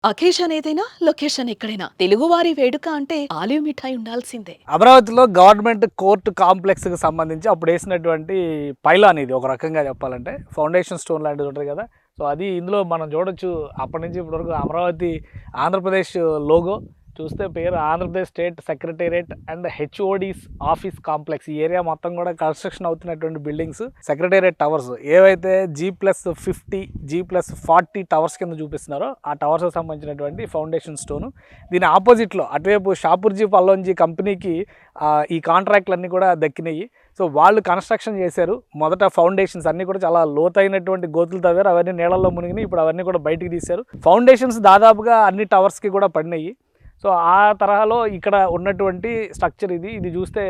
Occasion ఏదైనా location ఎక్కడైనా తెలుగువారి వేడుక అంటే ఆలివ్ మిఠాయి ఉండాల్సిందే. అమరావతిలో గవర్నమెంట్ కోర్టు కాంప్లెక్స్కి సంబంధించి అప్పుడు వేసినటువంటి పైలాన్ ఇది ఒక రకంగా చెప్పాలంటే ఫౌండేషన్ స్టోన్ లాంటిది ఉంటుంది కదా. సో అది ఇందులో మనం చూడొచ్చు. అప్పటి నుంచి ఇప్పటివరకు అమరావతి ఆంధ్రప్రదేశ్ లోగో చూస్తే పేరు Andhra Pradesh state secretariat and HODs office complex. ఈ ఏరియా మొత్తం కూడా కన్స్ట్రక్షన్ అవుతున్నటువంటి బిల్డింగ్స్ సెక్రటేరియట్ టవర్స్ ఏవైతే G+50 G+40 టవర్స్ కింద చూపిస్తున్నారో ఆ టవర్స్కి సంబంధించినటువంటి ఫౌండేషన్ స్టోను. దీని ఆపోజిట్లో అటువైపు షాపూర్జీ పల్లోంజీ కంపెనీకి ఈ కాంట్రాక్ట్లన్నీ కూడా దక్కినాయి. సో వాళ్ళు కన్స్ట్రక్షన్ చేశారు. మొదట ఫౌండేషన్స్ అన్నీ కూడా చాలా లోతైనటువంటి గోతులు తవ్వారు. అవన్నీ నీళ్ళల్లో మునిగినాయి. ఇప్పుడు అవన్నీ కూడా బయటికి తీశారు. ఫౌండేషన్స్ దాదాపుగా అన్ని టవర్స్కి కూడా పడినాయి. సో ఆ తరహాలో ఇక్కడ ఉన్నటువంటి స్ట్రక్చర్ ఇది చూస్తే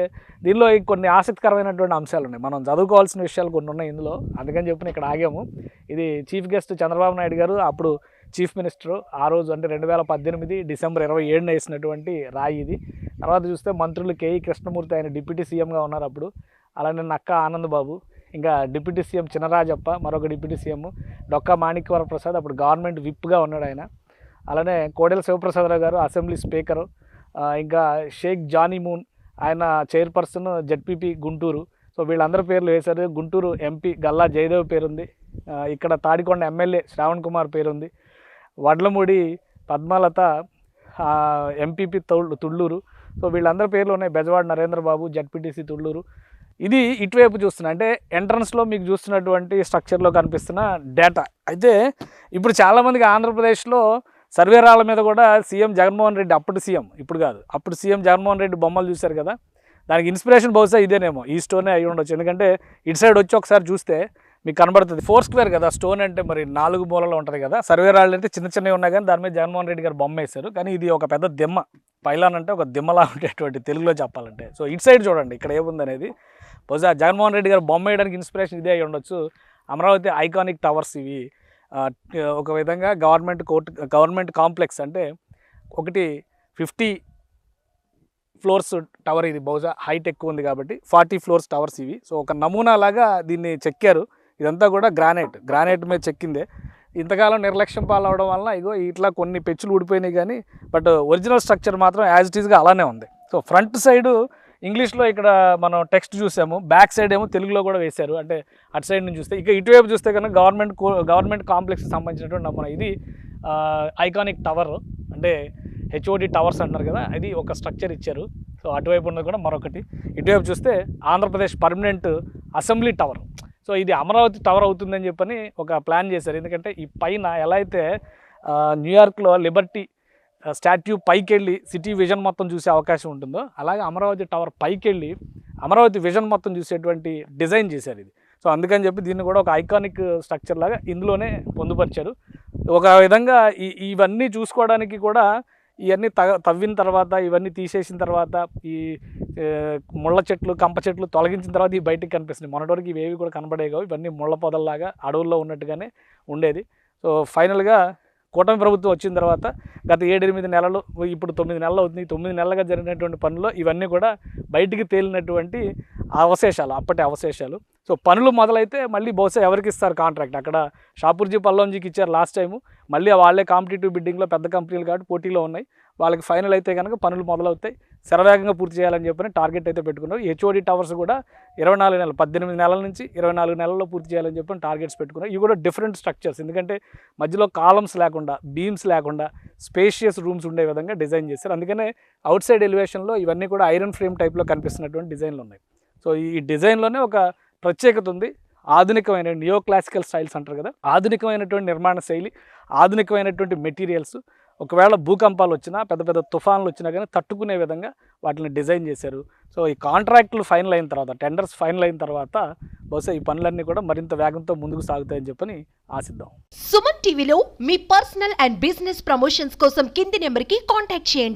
దీనిలో కొన్ని ఆసక్తికరమైనటువంటి అంశాలు ఉన్నాయి. మనం చదువుకోవాల్సిన విషయాలు కొన్ని ఉన్నాయి ఇందులో. అందుకని చెప్పి ఇక్కడ ఆగాము. ఇది చీఫ్ గెస్ట్ చంద్రబాబు నాయుడు గారు అప్పుడు చీఫ్ మినిస్టరు ఆ రోజు అంటే 2018 డిసెంబర్ 27న వేసినటువంటి రాయి ఇది. తర్వాత చూస్తే మంత్రులు కేఈ కృష్ణమూర్తి ఆయన డిప్యూటీ సీఎంగా ఉన్నారు అప్పుడు. అలానే నక్కా ఆనందబాబు, ఇంకా డిప్యూటీ సీఎం చినరాజప్ప, మరొక డిప్యూటీ సీఎం డొక్కా మాణిక్యవర ప్రసాద్ అప్పుడు గవర్నమెంట్ విప్గా ఉన్నాడు ఆయన. అలానే కోడెల శివప్రసాదరావు గారు అసెంబ్లీ స్పీకరు, ఇంకా షేక్ జానీ మూన్ ఆయన చైర్పర్సన్ జెడ్పీపీ గుంటూరు. సో వీళ్ళందరి పేర్లు వేశారు. గుంటూరు ఎంపీ గల్లా జయదేవ్ పేరుంది. ఇక్కడ తాడికొండ ఎమ్మెల్యే శ్రావణ్ కుమార్ పేరుంది. వడ్లమూడి పద్మలత ఎంపీపీ తుళ్ళూరు. సో వీళ్ళందరి పేర్లు ఉన్నాయి. బెజవాడ నరేంద్రబాబు జెడ్పీటీసీ తుళ్ళూరు. ఇది ఇటువైపు చూస్తున్నా అంటే ఎంట్రన్స్లో మీకు చూస్తున్నటువంటి స్ట్రక్చర్లో కనిపిస్తున్న డేటా. అయితే ఇప్పుడు చాలామందికి ఆంధ్రప్రదేశ్లో సర్వేరాళ్ళ మీద కూడా సీఎం జగన్మోహన్ రెడ్డి అప్పుడు సీఎం, ఇప్పుడు కాదు, అప్పుడు సీఎం జగన్మోహన్ రెడ్డి బొమ్మలు చూశారు కదా. దానికి ఇన్స్పిరేషన్ బహుశా ఇదేనేమో, ఈ స్టోనే అయి ఉండొచ్చు. ఎందుకంటే ఇటు సైడ్ వచ్చి ఒకసారి చూస్తే మీకు కనబడుతుంది. 4 స్క్వేర్ కదా స్టోన్ అంటే, మరి 4 మూలలో ఉంటుంది కదా. సర్వేరాళ్ళు అంటే చిన్న చిన్నవి ఉన్నాయి కానీ దాని మీద జగన్మోహన్ రెడ్డి గారు బొమ్మ వేశారు. కానీ ఇది ఒక పెద్ద దిమ్మ, పైలాన్ అంటే ఒక దిమ్మలా ఉండేటువంటి తెలుగులో చెప్పాలంటే. సో ఇటు సైడ్ చూడండి ఇక్కడ ఏముంది అనేది. బహుశా జగన్మోహన్ రెడ్డి గారు బొమ్మ వేయడానికి ఇన్స్పిరేషన్ ఇదే అయి ఉండొచ్చు. అమరావతి ఐకానిక్ టవర్స్ ఇవి ఒక విధంగా గవర్నమెంట్ కాంప్లెక్స్ అంటే ఒకటి 50 ఫ్లోర్స్ టవర్ ఇది. బహుశా హైట్ ఎక్కువ ఉంది కాబట్టి 40 ఫ్లోర్స్ టవర్స్ ఇవి. సో ఒక నమూనా లాగా దీన్ని చెక్కారు. ఇదంతా కూడా గ్రానైట్ మీద చెక్కిందే. ఇంతకాలం నిర్లక్ష్యం పాలవడం వల్ల ఇగో ఇట్లా కొన్ని పెచ్చులు ఊడిపోయినాయి కానీ బట్ ఒరిజినల్ స్ట్రక్చర్ మాత్రం యాజ్ ఇట్ ఈస్గా అలానే ఉంది. సో ఫ్రంట్ సైడు ఇంగ్లీష్లో ఇక్కడ మనం టెక్స్ట్ చూసాము, బ్యాక్ సైడ్ ఏమో తెలుగులో కూడా వేశారు. అంటే అటు సైడ్ నుంచి చూస్తే, ఇక ఇటువైపు చూస్తే కనుక గవర్నమెంట్ కాంప్లెక్స్కి సంబంధించినటువంటి నమూనా ఇది. ఐకానిక్ టవర్ అంటే హెచ్ఓడి టవర్స్ అంటారు కదా, అది ఒక స్ట్రక్చర్ ఇచ్చారు. సో అటువైపు ఉన్నది కూడా మరొకటి. ఇటువైపు చూస్తే Andhra Pradesh permanent assembly tower. So ఇది అమరావతి టవర్ అవుతుందని చెప్పని ఒక ప్లాన్ చేశారు. ఎందుకంటే ఈ పైన ఎలా అయితే న్యూయార్క్లో లిబర్టీ స్టాట్యూ పైకి వెళ్ళి సిటీ విజన్ మొత్తం చూసే అవకాశం ఉంటుందో, అలాగే అమరావతి టవర్ పైకి వెళ్ళి అమరావతి విజన్ మొత్తం చూసేటువంటి డిజైన్ చేశారు ఇది. సో అందుకని చెప్పి దీన్ని కూడా ఒక ఐకానిక్ స్ట్రక్చర్ లాగా ఇందులోనే పొందుపరిచారు. ఒక విధంగా ఇవన్నీ చూసుకోవడానికి కూడా ఇవన్నీ తవ్విన తర్వాత, ఇవన్నీ తీసేసిన తర్వాత, ఈ ముళ్ళ చెట్లు కంప చెట్లు తొలగించిన తర్వాత ఈ బయటికి కనిపిస్తున్నాయి. మొన్నటి ఇవేవి కూడా కనబడేవి కావు. ఇవన్నీ ముళ్ళ పొదల్లాగా అడవుల్లో ఉన్నట్టుగానే ఉండేది. సో ఫైనల్గా కూటమి ప్రభుత్వం వచ్చిన తర్వాత గత 7-8 నెలలు, ఇప్పుడు 9 నెలలు అవుతుంది. 9 నెలలుగా జరిగినటువంటి పనుల్లో ఇవన్నీ కూడా బయటికి తేలినటువంటి అవశేషాలు, అప్పటి అవశేషాలు. సో పనులు మొదలైతే మళ్ళీ బహుశా ఎవరికి ఇస్తారు కాంట్రాక్ట్? అక్కడ షాపూర్జీ పల్లోంజీకి ఇచ్చారు లాస్ట్ టైము. మళ్ళీ వాళ్ళే కాంపిటేటివ్ బిడ్డింగ్లో పెద్ద కంపెనీలు కాబట్టి పోటీలో ఉన్నాయి. వాళ్ళకి ఫైనల్ అయితే కనుక పనులు మొదలవుతాయి. శరవేగంగా పూర్తి చేయాలని చెప్పని టార్గెట్ అయితే పెట్టుకున్నారు. హెచ్ఓడి టవర్స్ కూడా 24 నెలలు, 18 నెలల నుంచి 24 నెలల్లో పూర్తి చేయాలని చెప్పని టార్గెట్స్ పెట్టుకున్నారు. ఇవి కూడా డిఫరెంట్ స్ట్రక్చర్స్, ఎందుకంటే మధ్యలో కాలమ్స్ లేకుండా, బీమ్స్ లేకుండా స్పేషియస్ రూమ్స్ ఉండే విధంగా డిజైన్ చేశారు. అందుకనే అవుట్ సైడ్ ఎలివేషన్లో ఇవన్నీ కూడా ఐరన్ ఫ్రేమ్ టైప్లో కనిపిస్తున్నటువంటి డిజైన్లు ఉన్నాయి. సో ఈ డిజైన్లోనే ఒక ప్రత్యేకత ఉంది. ఆధునికమైన నియో క్లాసికల్ స్టైల్స్ అంటారు కదా, ఆధునికమైనటువంటి నిర్మాణ శైలి, ఆధునికమైనటువంటి మెటీరియల్స్. ఒకవేళ భూకంపాలు వచ్చినా, పెద్ద పెద్ద తుఫాన్లు వచ్చినా కానీ తట్టుకునే విధంగా వాటిని డిజైన్ చేశారు. సో ఈ కాంట్రాక్టులు ఫైనల్ అయిన తర్వాత, టెండర్స్ ఫైనల్ అయిన తర్వాత బహుశా ఈ పనులన్నీ కూడా మరింత వేగంతో ముందుకు సాగుతాయని చెప్పని ఆశిద్దాం. సుమన్ టీవీలో మీ పర్సనల్ అండ్ బిజినెస్ ప్రమోషన్స్ కోసం కింది నెంబర్కి కాంటాక్ట్ చేయండి.